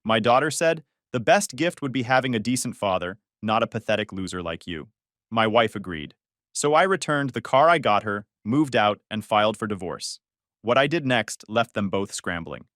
My daughter said, "The best gift would be having a decent father, not a pathetic loser like you." My wife agreed. So I returned the car I got her, moved out, and filed for divorce. What I did next left them both scrambling.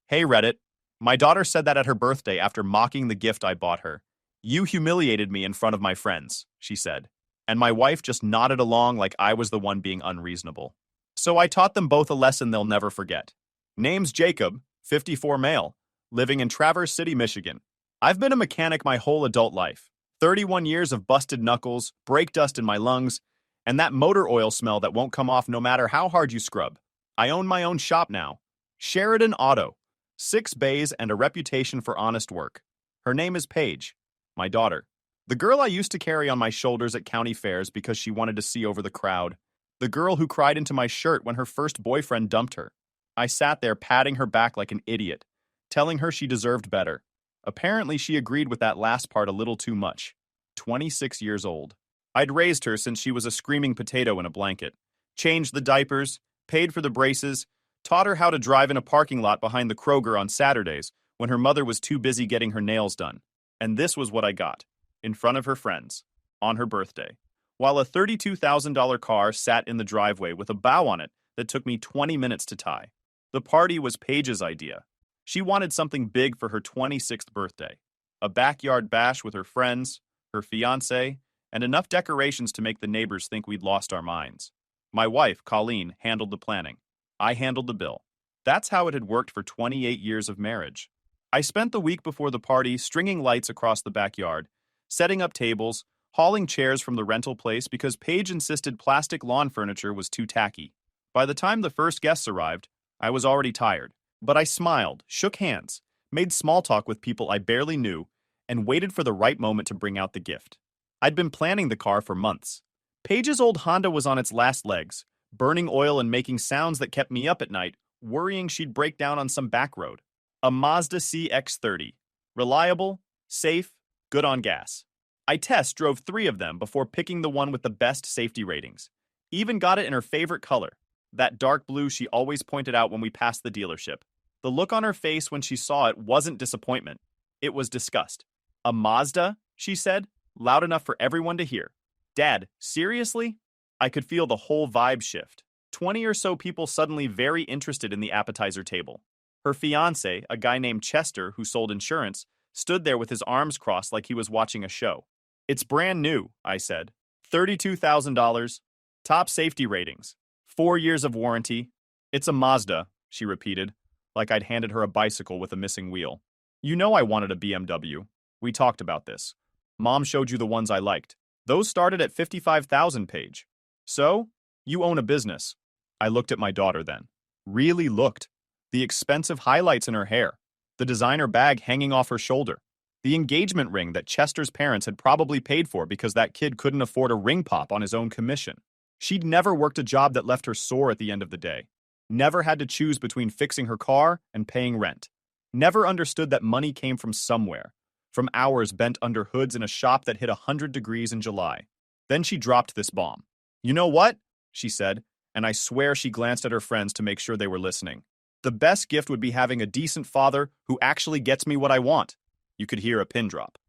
Hey Reddit, my daughter said that at her birthday after mocking the gift I bought her. "You humiliated me in front of my friends," she said. And my wife just nodded along like I was the one being unreasonable. So I taught them both a lesson they'll never forget. Name's Jacob, 54 male, living in Traverse City, Michigan. I've been a mechanic my whole adult life. 31 years of busted knuckles, brake dust in my lungs, and that motor oil smell that won't come off no matter how hard you scrub. I own my own shop now. Sheridan Auto. 6 bays and a reputation for honest work. Her name is Paige, my daughter. The girl I used to carry on my shoulders at county fairs because she wanted to see over the crowd. The girl who cried into my shirt when her first boyfriend dumped her. I sat there patting her back like an idiot, telling her she deserved better. Apparently, she agreed with that last part a little too much. 26 years old. I'd raised her since she was a screaming potato in a blanket. Changed the diapers, paid for the braces, taught her how to drive in a parking lot behind the Kroger on Saturdays when her mother was too busy getting her nails done. And this was what I got, in front of her friends, on her birthday, while a $32,000 car sat in the driveway with a bow on it that took me 20 minutes to tie. The party was Paige's idea. She wanted something big for her 26th birthday. A backyard bash with her friends, her fiancé, and enough decorations to make the neighbors think we'd lost our minds. My wife, Colleen, handled the planning. I handled the bill. That's how it had worked for 28 years of marriage. I spent the week before the party stringing lights across the backyard, setting up tables, hauling chairs from the rental place because Paige insisted plastic lawn furniture was too tacky. By the time the first guests arrived, I was already tired. But I smiled, shook hands, made small talk with people I barely knew, and waited for the right moment to bring out the gift. I'd been planning the car for months. Paige's old Honda was on its last legs, burning oil and making sounds that kept me up at night, worrying she'd break down on some back road. A Mazda CX-30. Reliable, safe, good on gas. I test drove 3 of them before picking the one with the best safety ratings. Even got it in her favorite color, that dark blue she always pointed out when we passed the dealership. The look on her face when she saw it wasn't disappointment. It was disgust. "A Mazda?" she said, loud enough for everyone to hear. "Dad, seriously?" I could feel the whole vibe shift. 20 or so people suddenly very interested in the appetizer table. Her fiancé, a guy named Chester who sold insurance, stood there with his arms crossed like he was watching a show. "It's brand new," I said. $32,000. Top safety ratings. 4 years of warranty. "It's a Mazda," she repeated, like I'd handed her a bicycle with a missing wheel. "You know I wanted a BMW. We talked about this. Mom showed you the ones I liked. Those started at 55,000, Paige. So, you own a business." I looked at my daughter then. Really looked. The expensive highlights in her hair. The designer bag hanging off her shoulder. The engagement ring that Chester's parents had probably paid for because that kid couldn't afford a ring pop on his own commission. She'd never worked a job that left her sore at the end of the day. Never had to choose between fixing her car and paying rent. Never understood that money came from somewhere. From hours bent under hoods in a shop that hit 100 degrees in July. Then she dropped this bomb. "You know what?" she said, and I swear she glanced at her friends to make sure they were listening. "The best gift would be having a decent father who actually gets me what I want." You could hear a pin drop.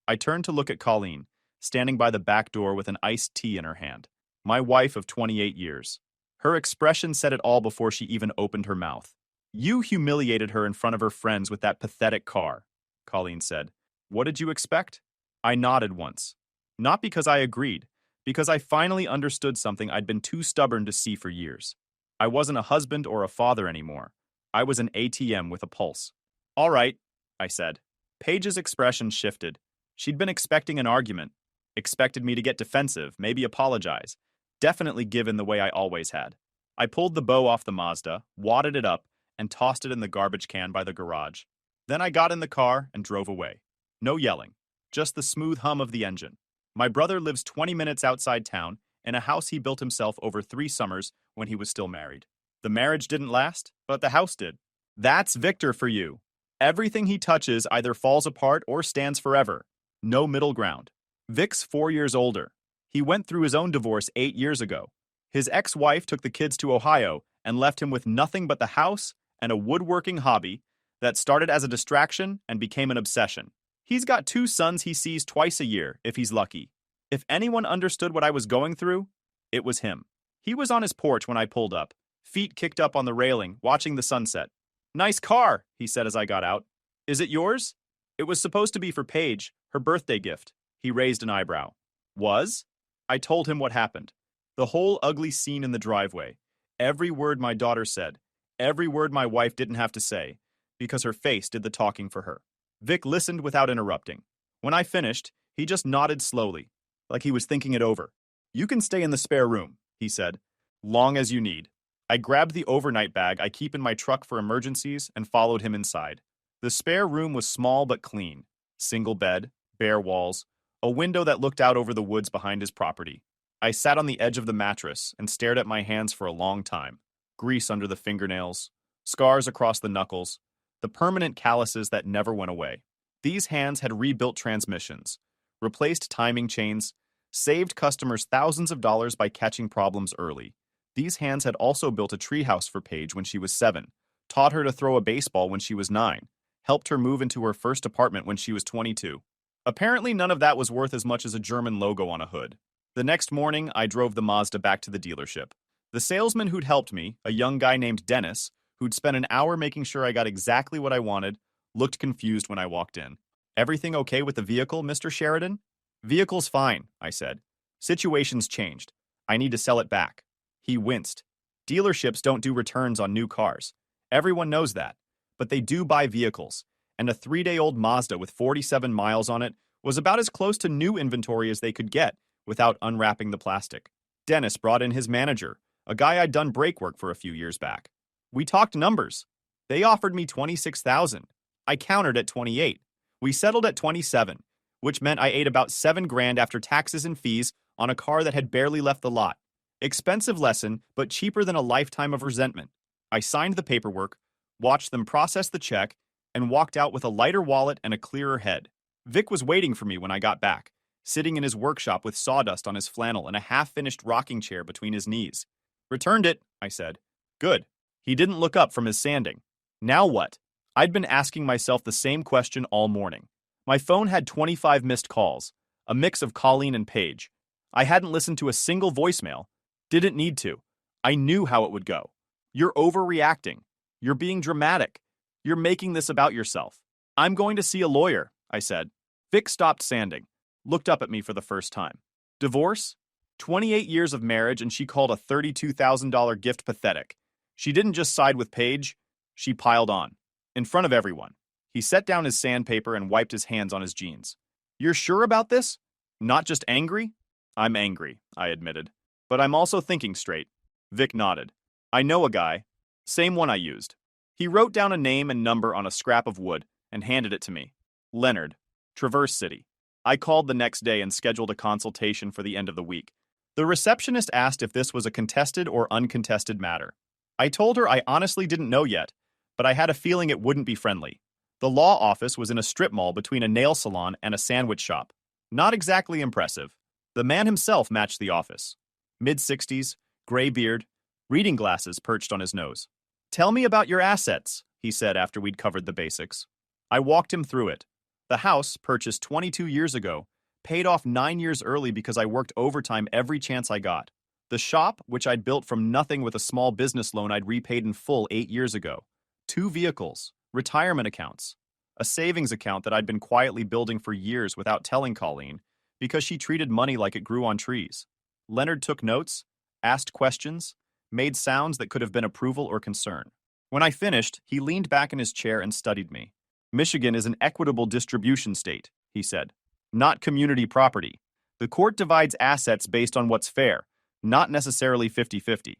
I turned to look at Colleen, standing by the back door with an iced tea in her hand. My wife of 28 years. Her expression said it all before she even opened her mouth. "You humiliated her in front of her friends with that pathetic car," Colleen said. "What did you expect?" I nodded once. Not because I agreed, because I finally understood something I'd been too stubborn to see for years. I wasn't a husband or a father anymore. I was an ATM with a pulse. "All right," I said. Paige's expression shifted. She'd been expecting an argument. Expected me to get defensive, maybe apologize. Definitely given the way I always had. I pulled the bow off the Mazda, wadded it up, and tossed it in the garbage can by the garage. Then I got in the car and drove away. No yelling, just the smooth hum of the engine. My brother lives 20 minutes outside town in a house he built himself over 3 summers when he was still married. The marriage didn't last, but the house did. That's Victor for you. Everything he touches either falls apart or stands forever. No middle ground. Vic's 4 years older. He went through his own divorce 8 years ago. His ex-wife took the kids to Ohio and left him with nothing but the house and a woodworking hobby that started as a distraction and became an obsession. He's got 2 sons he sees twice a year, if he's lucky. If anyone understood what I was going through, it was him. He was on his porch when I pulled up, feet kicked up on the railing, watching the sunset. "Nice car," he said as I got out. "Is it yours?" "It was supposed to be for Paige, her birthday gift." He raised an eyebrow. "Was?" I told him what happened. The whole ugly scene in the driveway. Every word my daughter said. Every word my wife didn't have to say, because her face did the talking for her. Vic listened without interrupting. When I finished, he just nodded slowly, like he was thinking it over. "You can stay in the spare room," he said, "long as you need." I grabbed the overnight bag I keep in my truck for emergencies and followed him inside. The spare room was small but clean. Single bed, bare walls, a window that looked out over the woods behind his property. I sat on the edge of the mattress and stared at my hands for a long time. Grease under the fingernails, scars across the knuckles, the permanent calluses that never went away. These hands had rebuilt transmissions, replaced timing chains, saved customers thousands of dollars by catching problems early. These hands had also built a treehouse for Paige when she was 7, taught her to throw a baseball when she was 9, helped her move into her first apartment when she was 22. Apparently none of that was worth as much as a German logo on a hood. The next morning, I drove the Mazda back to the dealership. The salesman who'd helped me, a young guy named Dennis, who'd spent an hour making sure I got exactly what I wanted, looked confused when I walked in. "Everything okay with the vehicle, Mr. Sheridan?" "Vehicle's fine," I said. "Situation's changed. I need to sell it back." He winced. "Dealerships don't do returns on new cars. Everyone knows that. But they do buy vehicles, and a 3-day-old Mazda with 47 miles on it was about as close to new inventory as they could get without unwrapping the plastic. Dennis brought in his manager, a guy I'd done brake work for a few years back. We talked numbers. They offered me $26,000. I countered at 28. We settled at 27, which meant I ate about $7,000 after taxes and fees on a car that had barely left the lot. Expensive lesson, but cheaper than a lifetime of resentment. I signed the paperwork, watched them process the check, and walked out with a lighter wallet and a clearer head. Vic was waiting for me when I got back, sitting in his workshop with sawdust on his flannel and a half-finished rocking chair between his knees. "Returned it," I said. "Good." He didn't look up from his sanding. Now what? I'd been asking myself the same question all morning. My phone had 25 missed calls, a mix of Colleen and Paige. I hadn't listened to a single voicemail. Didn't need to. I knew how it would go. "You're overreacting. You're being dramatic. You're making this about yourself." "I'm going to see a lawyer," I said. Vic stopped sanding, looked up at me for the first time. "Divorce? 28 years of marriage and she called a $32,000 gift pathetic. She didn't just side with Paige, she piled on. In front of everyone." He set down his sandpaper and wiped his hands on his jeans. "You're sure about this? Not just angry?" "I'm angry," I admitted. "But I'm also thinking straight." Vic nodded. "I know a guy. Same one I used." He wrote down a name and number on a scrap of wood and handed it to me. "Leonard, Traverse City." I called the next day and scheduled a consultation for the end of the week. The receptionist asked if this was a contested or uncontested matter. I told her I honestly didn't know yet, but I had a feeling it wouldn't be friendly. The law office was in a strip mall between a nail salon and a sandwich shop. Not exactly impressive. The man himself matched the office. Mid-60s, gray beard, reading glasses perched on his nose. "Tell me about your assets," he said after we'd covered the basics. I walked him through it. The house, purchased 22 years ago, paid off 9 years early because I worked overtime every chance I got. The shop, which I'd built from nothing with a small business loan I'd repaid in full 8 years ago. 2 vehicles, retirement accounts, a savings account that I'd been quietly building for years without telling Colleen because she treated money like it grew on trees. Leonard took notes, asked questions, made sounds that could have been approval or concern. When I finished, he leaned back in his chair and studied me. "Michigan is an equitable distribution state," he said, "not community property. The court divides assets based on what's fair, not necessarily 50-50.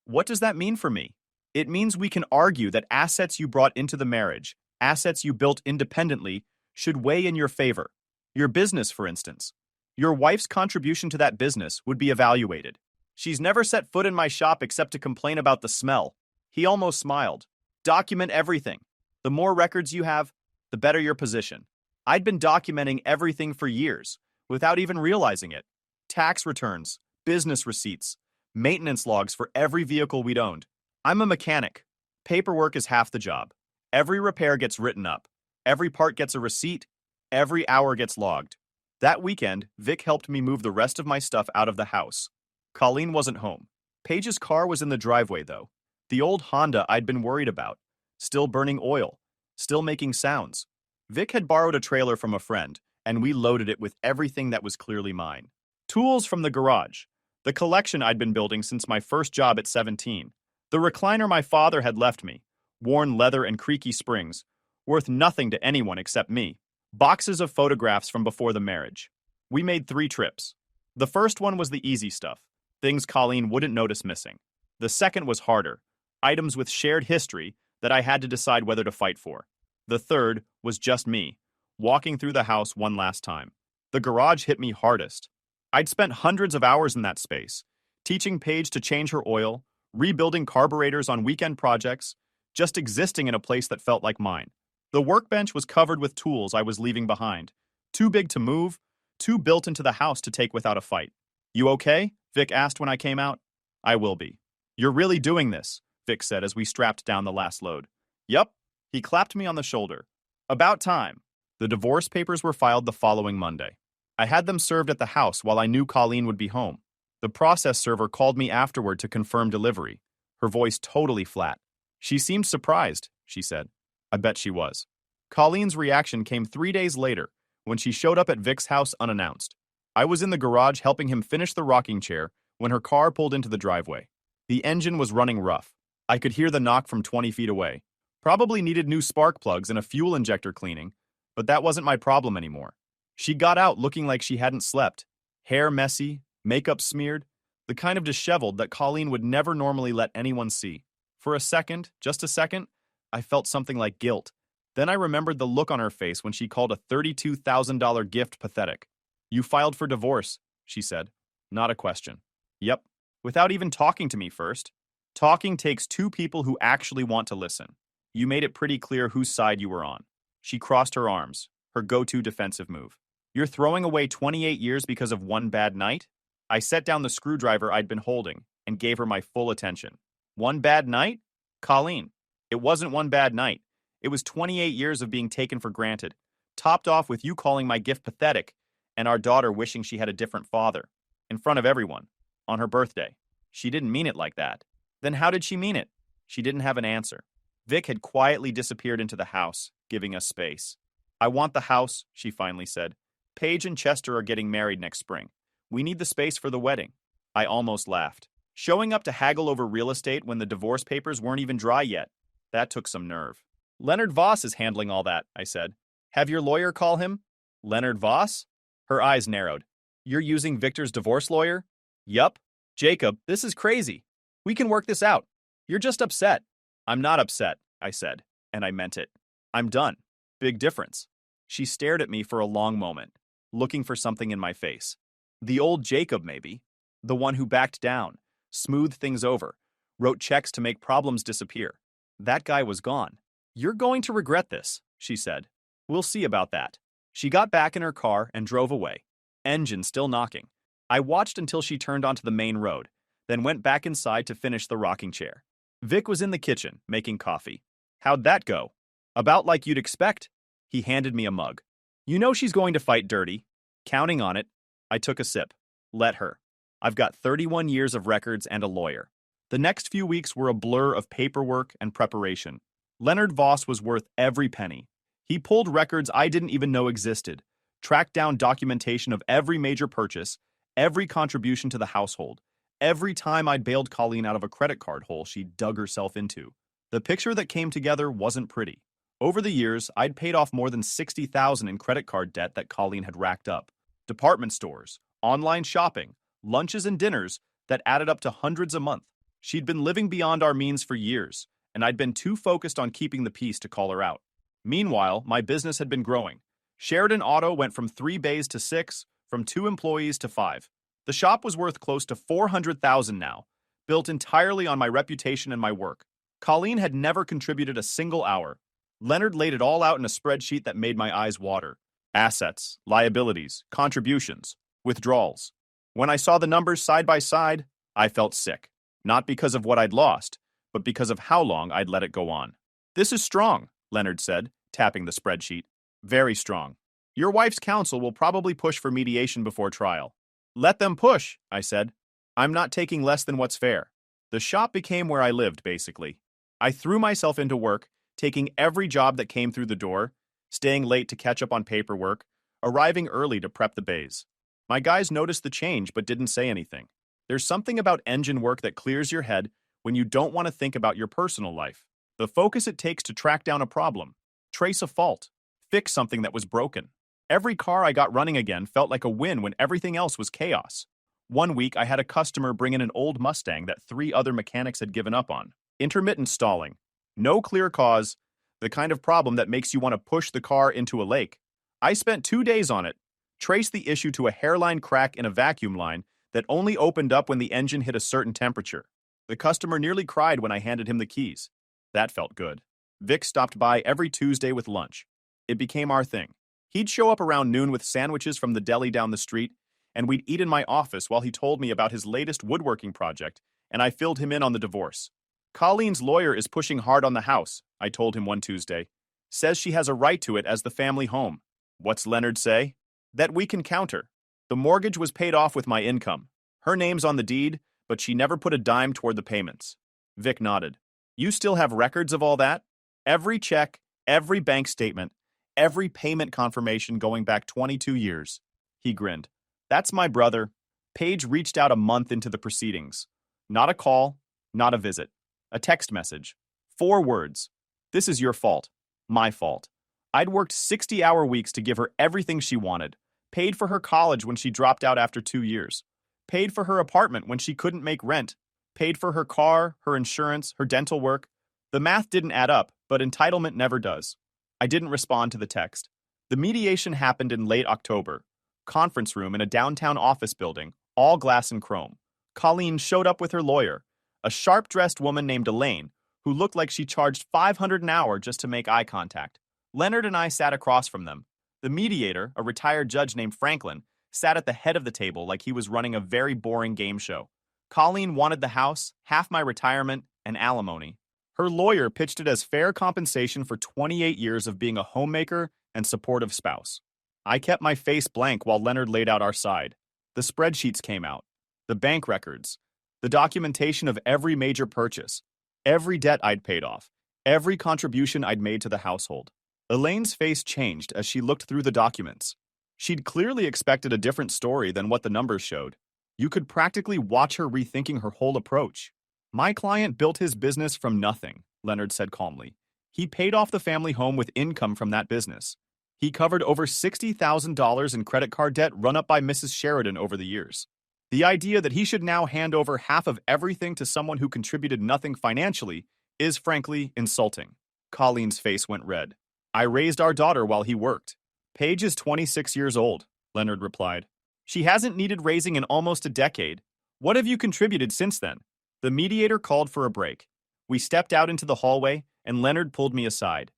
What does that mean for me? It means we can argue that assets you brought into the marriage, assets you built independently, should weigh in your favor. Your business, for instance. Your wife's contribution to that business would be evaluated. She's never set foot in my shop except to complain about the smell." He almost smiled. "Document everything. The more records you have, the better your position." I'd been documenting everything for years, without even realizing it. Tax returns, business receipts, maintenance logs for every vehicle we'd owned. I'm a mechanic. Paperwork is half the job. Every repair gets written up. Every part gets a receipt. Every hour gets logged. That weekend, Vic helped me move the rest of my stuff out of the house. Colleen wasn't home. Paige's car was in the driveway, though. The old Honda I'd been worried about. Still burning oil. Still making sounds. Vic had borrowed a trailer from a friend, and we loaded it with everything that was clearly mine. Tools from the garage. The collection I'd been building since my first job at 17. The recliner my father had left me. Worn leather and creaky springs. Worth nothing to anyone except me. Boxes of photographs from before the marriage. We made 3 trips. The first one was the easy stuff. Things Colleen wouldn't notice missing. The second was harder. Items with shared history that I had to decide whether to fight for. The third was just me, walking through the house one last time. The garage hit me hardest. I'd spent hundreds of hours in that space, teaching Paige to change her oil, rebuilding carburetors on weekend projects, just existing in a place that felt like mine. The workbench was covered with tools I was leaving behind. Too big to move, too built into the house to take without a fight. "You okay?" Vic asked when I came out. "I will be." "You're really doing this," Vic said as we strapped down the last load. "Yup." He clapped me on the shoulder. "About time." The divorce papers were filed the following Monday. I had them served at the house while I knew Colleen would be home. The process server called me afterward to confirm delivery, her voice totally flat. "She seemed surprised," she said. I bet she was. Colleen's reaction came 3 days later, when she showed up at Vic's house unannounced. I was in the garage helping him finish the rocking chair when her car pulled into the driveway. The engine was running rough. I could hear the knock from 20 feet away. Probably needed new spark plugs and a fuel injector cleaning, but that wasn't my problem anymore. She got out looking like she hadn't slept. Hair messy, makeup smeared, the kind of disheveled that Colleen would never normally let anyone see. For a second, just a second, I felt something like guilt. Then I remembered the look on her face when she called a $32,000 gift pathetic. "You filed for divorce," she said. Not a question. Yep. Without even talking to me first. Talking takes 2 people who actually want to listen. You made it pretty clear whose side you were on. She crossed her arms, her go-to defensive move. "You're throwing away 28 years because of one bad night?" I set down the screwdriver I'd been holding and gave her my full attention. "One bad night? Colleen, it wasn't one bad night. It was 28 years of being taken for granted, topped off with you calling my gift pathetic and our daughter wishing she had a different father. In front of everyone. On her birthday. She didn't mean it like that." "Then how did she mean it?" She didn't have an answer. Vic had quietly disappeared into the house, giving us space. "I want the house," she finally said. "Paige and Chester are getting married next spring. We need the space for the wedding." I almost laughed. Showing up to haggle over real estate when the divorce papers weren't even dry yet. That took some nerve. "Leonard Voss is handling all that," I said. "Have your lawyer call him." "Leonard Voss?" Her eyes narrowed. "You're using Victor's divorce lawyer?" "Yup." "Jacob, this is crazy. We can work this out. You're just upset." "I'm not upset," I said, and I meant it. "I'm done." Big difference. She stared at me for a long moment, looking for something in my face. The old Jacob, maybe. The one who backed down, smoothed things over, wrote checks to make problems disappear. That guy was gone. "You're going to regret this," she said. "We'll see about that." She got back in her car and drove away, engine still knocking. I watched until she turned onto the main road, then went back inside to finish the rocking chair. Vic was in the kitchen, making coffee. "How'd that go?" "About like you'd expect." He handed me a mug. "You know she's going to fight dirty." "Counting on it." I took a sip. "Let her. I've got 31 years of records and a lawyer." The next few weeks were a blur of paperwork and preparation. Leonard Voss was worth every penny. He pulled records I didn't even know existed, tracked down documentation of every major purchase, every contribution to the household, every time I'd bailed Colleen out of a credit card hole she dug herself into. The picture that came together wasn't pretty. Over the years, I'd paid off more than $60,000 in credit card debt that Colleen had racked up. Department stores, online shopping, lunches and dinners that added up to hundreds a month. She'd been living beyond our means for years, and I'd been too focused on keeping the peace to call her out. Meanwhile, my business had been growing. Sheridan Auto went from 3 bays to 6, from 2 employees to 5. The shop was worth close to $400,000 now, built entirely on my reputation and my work. Colleen had never contributed a single hour. Leonard laid it all out in a spreadsheet that made my eyes water. Assets, liabilities, contributions, withdrawals. When I saw the numbers side by side, I felt sick. Not because of what I'd lost, but because of how long I'd let it go on. "This is strong," Leonard said, tapping the spreadsheet. Very strong. Your wife's counsel will probably push for mediation before trial. Let them push, I said. I'm not taking less than what's fair. The shop became where I lived, basically. I threw myself into work, taking every job that came through the door, staying late to catch up on paperwork, arriving early to prep the bays. My guys noticed the change but didn't say anything. There's something about engine work that clears your head when you don't want to think about your personal life. The focus it takes to track down a problem, trace a fault, fix something that was broken. Every car I got running again felt like a win when everything else was chaos. One week, I had a customer bring in an old Mustang that 3 other mechanics had given up on. Intermittent stalling. No clear cause, the kind of problem that makes you want to push the car into a lake. I spent 2 days on it, traced the issue to a hairline crack in a vacuum line that only opened up when the engine hit a certain temperature. The customer nearly cried when I handed him the keys. That felt good. Vic stopped by every Tuesday with lunch. It became our thing. He'd show up around noon with sandwiches from the deli down the street, and we'd eat in my office while he told me about his latest woodworking project, and I filled him in on the divorce. Colleen's lawyer is pushing hard on the house, I told him one Tuesday. Says she has a right to it as the family home. What's Leonard say? That we can counter. The mortgage was paid off with my income. Her name's on the deed, but she never put a dime toward the payments. Vic nodded. You still have records of all that? Every check, every bank statement, every payment confirmation going back 22 years. He grinned. That's my brother. Paige reached out a month into the proceedings. Not a call, not a visit. A text message. 4 words. This is your fault. My fault. I'd worked 60-hour weeks to give her everything she wanted. Paid for her college when she dropped out after 2 years. Paid for her apartment when she couldn't make rent. Paid for her car, her insurance, her dental work. The math didn't add up, but entitlement never does. I didn't respond to the text. The mediation happened in late October. Conference room in a downtown office building, all glass and chrome. Colleen showed up with her lawyer, a sharp-dressed woman named Elaine, who looked like she charged $500 an hour just to make eye contact. Leonard and I sat across from them. The mediator, a retired judge named Franklin, sat at the head of the table like he was running a very boring game show. Colleen wanted the house, half my retirement, and alimony. Her lawyer pitched it as fair compensation for 28 years of being a homemaker and supportive spouse. I kept my face blank while Leonard laid out our side. The spreadsheets came out. The bank records. The documentation of every major purchase. Every debt I'd paid off. Every contribution I'd made to the household. Elaine's face changed as she looked through the documents. She'd clearly expected a different story than what the numbers showed. You could practically watch her rethinking her whole approach. My client built his business from nothing, Leonard said calmly. He paid off the family home with income from that business. He covered over $60,000 in credit card debt run up by Mrs. Sheridan over the years. The idea that he should now hand over half of everything to someone who contributed nothing financially is frankly insulting. Colleen's face went red. I raised our daughter while he worked. Paige is 26 years old, Leonard replied. She hasn't needed raising in almost a decade. What have you contributed since then? The mediator called for a break. We stepped out into the hallway, and Leonard pulled me aside.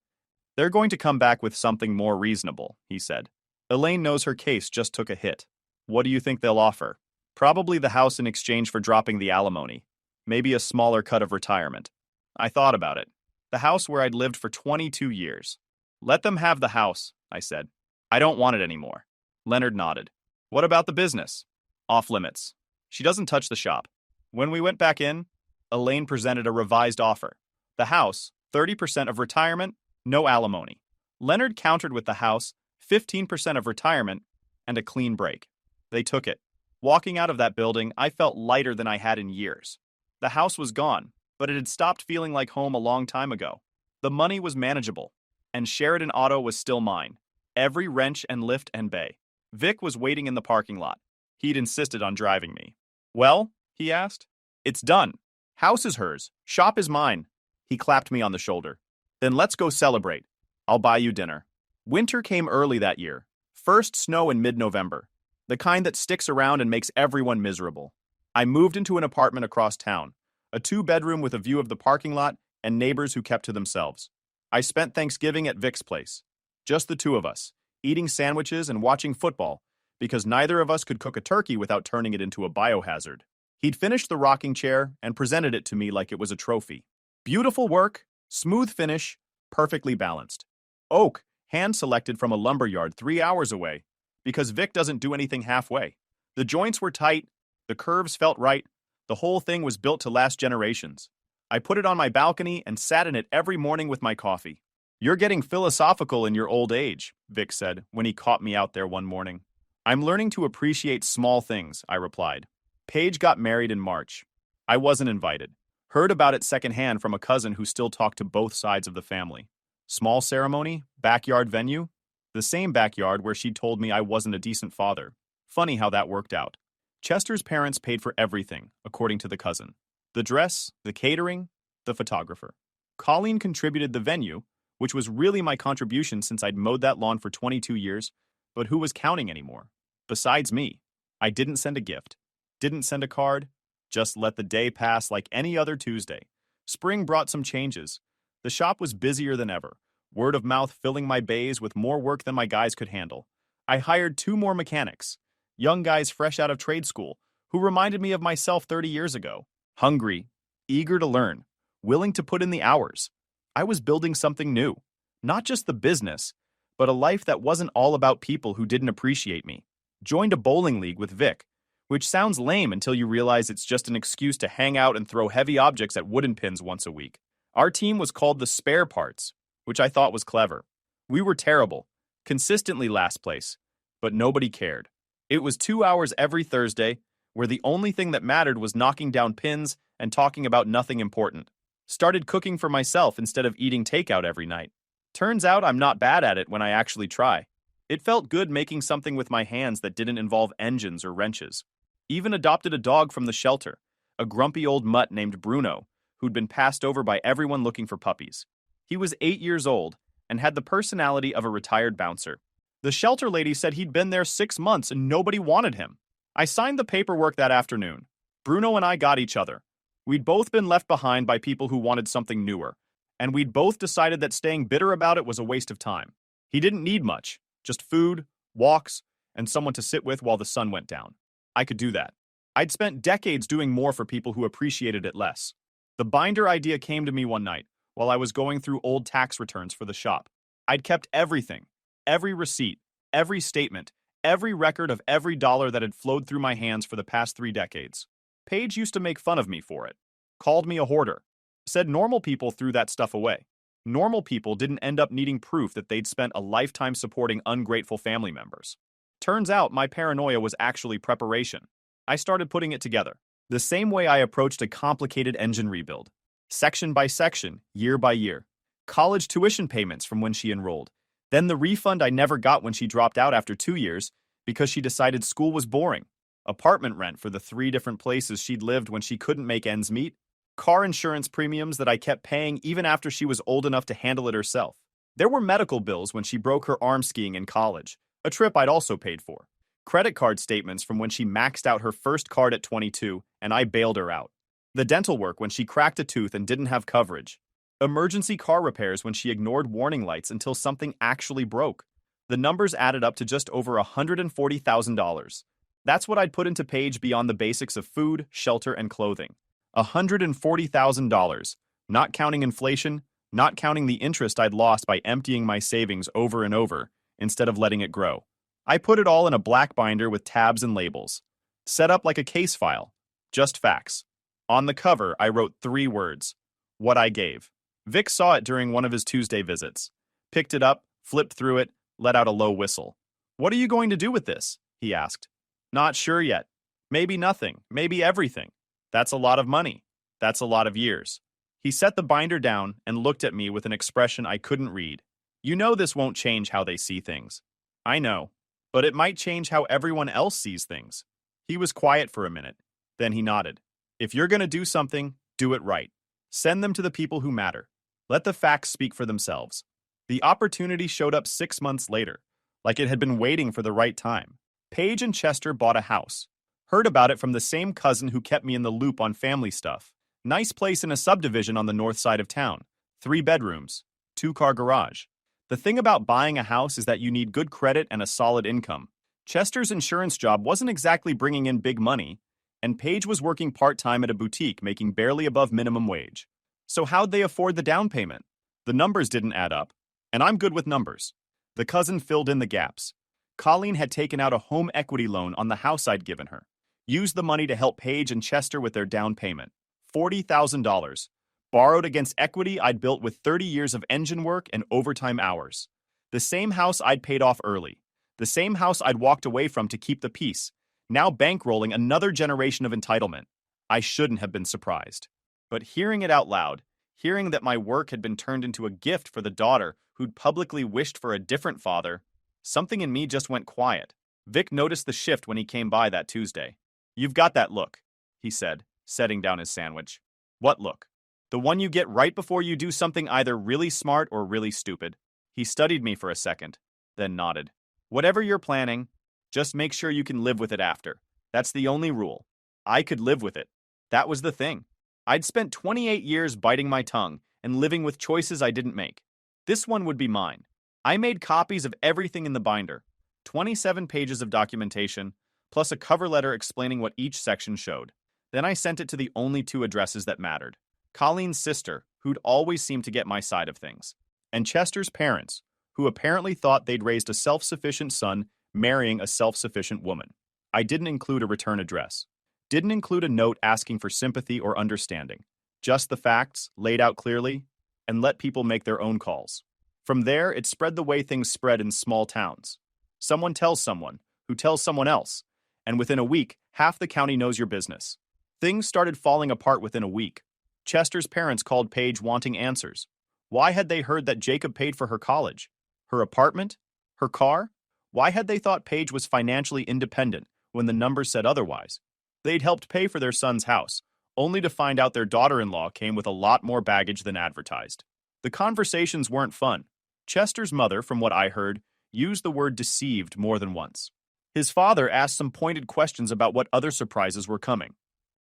They're going to come back with something more reasonable, he said. Elaine knows her case just took a hit. What do you think they'll offer? Probably the house in exchange for dropping the alimony. Maybe a smaller cut of retirement. I thought about it. The house where I'd lived for 22 years. Let them have the house, I said. I don't want it anymore. Leonard nodded. What about the business? Off limits. She doesn't touch the shop. When we went back in, Elaine presented a revised offer. The house, 30% of retirement, no alimony. Leonard countered with the house, 15% of retirement, and a clean break. They took it. Walking out of that building, I felt lighter than I had in years. The house was gone, but it had stopped feeling like home a long time ago. The money was manageable, and Sheridan Auto was still mine. Every wrench and lift and bay. Vic was waiting in the parking lot. He'd insisted on driving me. Well, he asked. It's done. House is hers. Shop is mine. He clapped me on the shoulder. Then let's go celebrate. I'll buy you dinner. Winter came early that year. First snow in mid-November. The kind that sticks around and makes everyone miserable. I moved into an apartment across town. A 2-bedroom with a view of the parking lot and neighbors who kept to themselves. I spent Thanksgiving at Vic's place. Just the 2 of us, eating sandwiches and watching football, because neither of us could cook a turkey without turning it into a biohazard. He'd finished the rocking chair and presented it to me like it was a trophy. Beautiful work, smooth finish, perfectly balanced. Oak, hand-selected from a lumberyard 3 hours away, because Vic doesn't do anything halfway. The joints were tight, the curves felt right, the whole thing was built to last generations. I put it on my balcony and sat in it every morning with my coffee. "You're getting philosophical in your old age," Vic said when he caught me out there one morning. "I'm learning to appreciate small things," I replied. Paige got married in March. I wasn't invited. Heard about it secondhand from a cousin who still talked to both sides of the family. Small ceremony, backyard venue, the same backyard where she told me I wasn't a decent father. Funny how that worked out. Chester's parents paid for everything, according to the cousin. The dress, the catering, the photographer. Colleen contributed the venue, which was really my contribution since I'd mowed that lawn for 22 years, but who was counting anymore? Besides me. I didn't send a gift. Didn't send a card. Just let the day pass like any other Tuesday. Spring brought some changes. The shop was busier than ever, word of mouth filling my bays with more work than my guys could handle. I hired 2 more mechanics, young guys fresh out of trade school, who reminded me of myself 30 years ago. Hungry, eager to learn, willing to put in the hours. I was building something new. Not just the business, but a life that wasn't all about people who didn't appreciate me. Joined a bowling league with Vic, which sounds lame until you realize it's just an excuse to hang out and throw heavy objects at wooden pins once a week. Our team was called the Spare Parts, which I thought was clever. We were terrible, consistently last place, but nobody cared. It was 2 hours every Thursday, where the only thing that mattered was knocking down pins and talking about nothing important. Started cooking for myself instead of eating takeout every night. Turns out I'm not bad at it when I actually try. It felt good making something with my hands that didn't involve engines or wrenches. Even adopted a dog from the shelter, a grumpy old mutt named Bruno, who'd been passed over by everyone looking for puppies. He was 8 years old and had the personality of a retired bouncer. The shelter lady said he'd been there 6 months and nobody wanted him. I signed the paperwork that afternoon. Bruno and I got each other. We'd both been left behind by people who wanted something newer, and we'd both decided that staying bitter about it was a waste of time. He didn't need much, just food, walks, and someone to sit with while the sun went down. I could do that. I'd spent decades doing more for people who appreciated it less. The binder idea came to me one night while I was going through old tax returns for the shop. I'd kept everything, every receipt, every statement, every record of every dollar that had flowed through my hands for the past 3 decades. Paige used to make fun of me for it, called me a hoarder, said normal people threw that stuff away. Normal people didn't end up needing proof that they'd spent a lifetime supporting ungrateful family members. Turns out my paranoia was actually preparation. I started putting it together, the same way I approached a complicated engine rebuild. Section by section, year by year. College tuition payments from when she enrolled. Then the refund I never got when she dropped out after 2 years because she decided school was boring. Apartment rent for the 3 different places she'd lived when she couldn't make ends meet. Car insurance premiums that I kept paying even after she was old enough to handle it herself. There were medical bills when she broke her arm skiing in college, a trip I'd also paid for. Credit card statements from when she maxed out her first card at 22 and I bailed her out. The dental work when she cracked a tooth and didn't have coverage. Emergency car repairs when she ignored warning lights until something actually broke. The numbers added up to just over $140,000. That's what I'd put into Paige beyond the basics of food, shelter, and clothing. $140,000, not counting inflation, not counting the interest I'd lost by emptying my savings over and over instead of letting it grow. I put it all in a black binder with tabs and labels. Set up like a case file. Just facts. On the cover, I wrote 3 words. What I gave. Vic saw it during one of his Tuesday visits. Picked it up, flipped through it, let out a low whistle. "What are you going to do with this?" he asked. "Not sure yet. Maybe nothing, maybe everything. That's a lot of money. That's a lot of years." He set the binder down and looked at me with an expression I couldn't read. "You know this won't change how they see things." "I know, but it might change how everyone else sees things." He was quiet for a minute. Then he nodded. "If you're going to do something, do it right. Send them to the people who matter. Let the facts speak for themselves." The opportunity showed up 6 months later, like it had been waiting for the right time. Paige and Chester bought a house. Heard about it from the same cousin who kept me in the loop on family stuff. Nice place in a subdivision on the north side of town. 3 bedrooms, 2-car garage. The thing about buying a house is that you need good credit and a solid income. Chester's insurance job wasn't exactly bringing in big money, and Paige was working part-time at a boutique making barely above minimum wage. So how'd they afford the down payment? The numbers didn't add up, and I'm good with numbers. The cousin filled in the gaps. Colleen had taken out a home equity loan on the house I'd given her, used the money to help Paige and Chester with their down payment, $40,000, borrowed against equity I'd built with 30 years of engine work and overtime hours. The same house I'd paid off early, the same house I'd walked away from to keep the peace, now bankrolling another generation of entitlement. I shouldn't have been surprised. But hearing it out loud, hearing that my work had been turned into a gift for the daughter who'd publicly wished for a different father, something in me just went quiet. Vic noticed the shift when he came by that Tuesday. "You've got that look," he said, setting down his sandwich. "What look?" "The one you get right before you do something either really smart or really stupid." He studied me for a second, then nodded. "Whatever you're planning, just make sure you can live with it after. That's the only rule." I could live with it. That was the thing. I'd spent 28 years biting my tongue and living with choices I didn't make. This one would be mine. I made copies of everything in the binder, 27 pages of documentation, plus a cover letter explaining what each section showed. Then I sent it to the only two addresses that mattered: Colleen's sister, who'd always seemed to get my side of things, and Chester's parents, who apparently thought they'd raised a self-sufficient son marrying a self-sufficient woman. I didn't include a return address. Didn't include a note asking for sympathy or understanding. Just the facts, laid out clearly, and let people make their own calls. From there, it spread the way things spread in small towns. Someone tells someone, who tells someone else, and within a week, half the county knows your business. Things started falling apart within a week. Chester's parents called Paige wanting answers. Why had they heard that Jacob paid for her college? Her apartment? Her car? Why had they thought Paige was financially independent when the numbers said otherwise? They'd helped pay for their son's house, only to find out their daughter-in-law came with a lot more baggage than advertised. The conversations weren't fun. Chester's mother, from what I heard, used the word deceived more than once. His father asked some pointed questions about what other surprises were coming.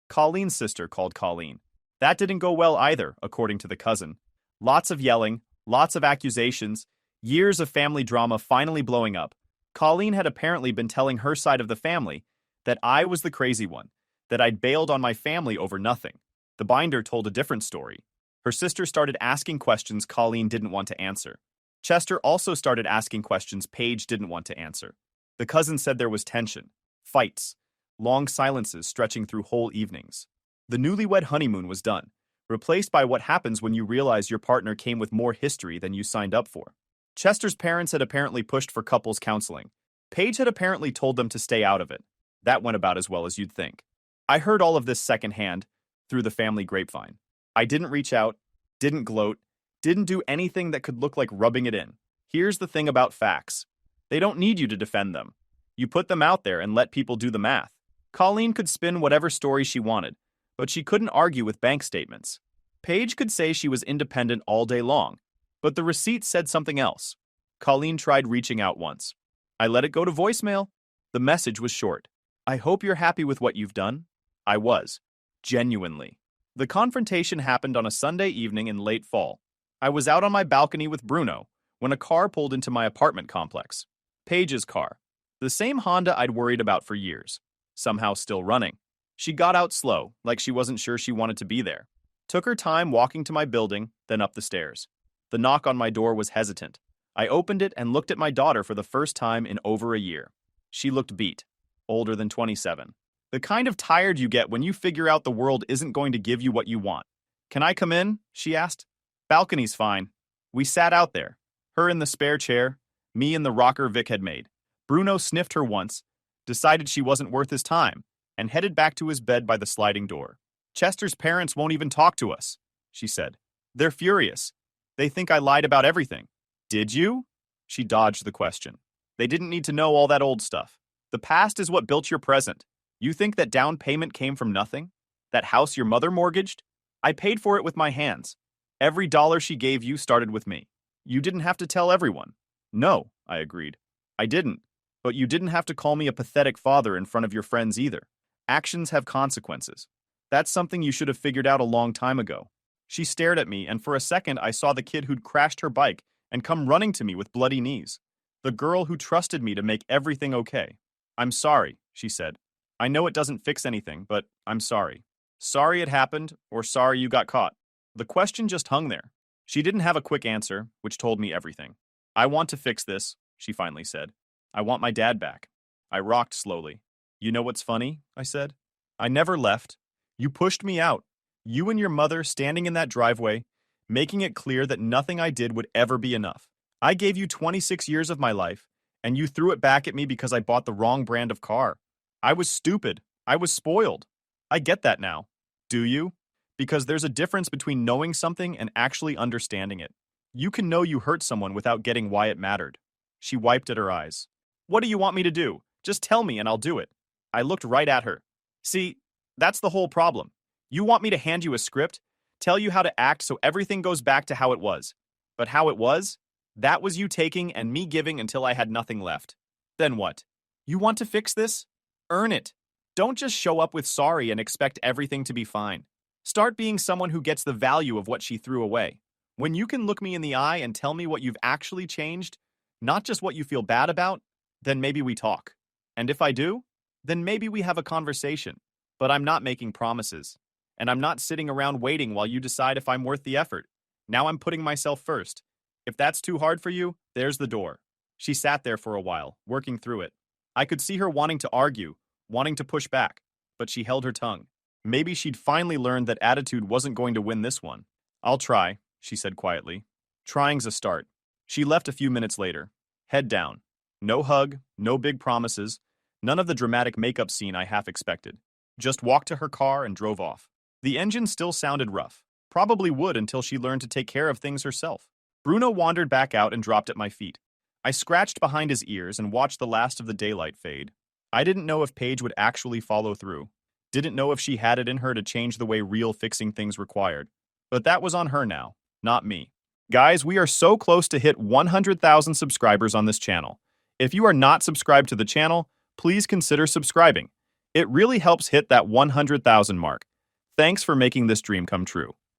Colleen's sister called Colleen. That didn't go well either, according to the cousin. Lots of yelling, lots of accusations, years of family drama finally blowing up. Colleen had apparently been telling her side of the family that I was the crazy one, that I'd bailed on my family over nothing. The binder told a different story. Her sister started asking questions Colleen didn't want to answer. Chester also started asking questions Paige didn't want to answer. The cousin said there was tension, fights, long silences stretching through whole evenings. The newlywed honeymoon was done, replaced by what happens when you realize your partner came with more history than you signed up for. Chester's parents had apparently pushed for couples counseling. Paige had apparently told them to stay out of it. That went about as well as you'd think. I heard all of this secondhand, through the family grapevine. I didn't reach out, didn't gloat, didn't do anything that could look like rubbing it in. Here's the thing about facts. They don't need you to defend them. You put them out there and let people do the math. Colleen could spin whatever story she wanted, but she couldn't argue with bank statements. Paige could say she was independent all day long, but the receipt said something else. Colleen tried reaching out once. I let it go to voicemail. The message was short. "I hope you're happy with what you've done." I was. Genuinely. The confrontation happened on a Sunday evening in late fall. I was out on my balcony with Bruno when a car pulled into my apartment complex. Paige's car. The same Honda I'd worried about for years. Somehow still running. She got out slow, like she wasn't sure she wanted to be there. Took her time walking to my building, then up the stairs. The knock on my door was hesitant. I opened it and looked at my daughter for the first time in over a year. She looked beat. Older than 27. The kind of tired you get when you figure out the world isn't going to give you what you want. "Can I come in?" she asked. "Balcony's fine." We sat out there. Her in the spare chair, me in the rocker Vic had made. Bruno sniffed her once, decided she wasn't worth his time, and headed back to his bed by the sliding door. "Chester's parents won't even talk to us," she said. "They're furious. They think I lied about everything." "Did you?" She dodged the question. "They didn't need to know all that old stuff. The past is what built your present. You think that down payment came from nothing? That house your mother mortgaged? I paid for it with my hands. Every dollar she gave you started with me. You didn't have to tell everyone." "No," I agreed. "I didn't. But you didn't have to call me a pathetic father in front of your friends either. Actions have consequences. That's something you should have figured out a long time ago." She stared at me, and for a second I saw the kid who'd crashed her bike and come running to me with bloody knees. The girl who trusted me to make everything okay. "I'm sorry," she said. "I know it doesn't fix anything, but I'm sorry. Sorry it happened, or sorry you got caught." The question just hung there. She didn't have a quick answer, which told me everything. I want to fix this, she finally said. I want my dad back. I rocked slowly. You know what's funny? I said. I never left. You pushed me out. You and your mother standing in that driveway, making it clear that nothing I did would ever be enough. I gave you 26 years of my life, and you threw it back at me because I bought the wrong brand of car. I was stupid. I was spoiled. I get that now. Do you? Because there's a difference between knowing something and actually understanding it. You can know you hurt someone without getting why it mattered. She wiped at her eyes. What do you want me to do? Just tell me and I'll do it. I looked right at her. See, that's the whole problem. You want me to hand you a script, tell you how to act so everything goes back to how it was. But how it was? That was you taking and me giving until I had nothing left. Then what? You want to fix this? Earn it. Don't just show up with sorry and expect everything to be fine. Start being someone who gets the value of what she threw away. When you can look me in the eye and tell me what you've actually changed, not just what you feel bad about, then maybe we talk. And if I do, then maybe we have a conversation. But I'm not making promises. And I'm not sitting around waiting while you decide if I'm worth the effort. Now I'm putting myself first. If that's too hard for you, there's the door. She sat there for a while, working through it. I could see her wanting to argue, wanting to push back, but she held her tongue. Maybe she'd finally learned that attitude wasn't going to win this one. I'll try, she said quietly. Trying's a start. She left a few minutes later, head down. No hug, no big promises, none of the dramatic makeup scene I half expected. Just walked to her car and drove off. The engine still sounded rough. Probably would until she learned to take care of things herself. Bruno wandered back out and dropped at my feet. I scratched behind his ears and watched the last of the daylight fade. I didn't know if Paige would actually follow through. Didn't know if she had it in her to change the way real fixing things required. But that was on her now, not me. Guys, we are so close to hit 100,000 subscribers on this channel. If you are not subscribed to the channel, please consider subscribing. It really helps hit that 100,000 mark. Thanks for making this dream come true.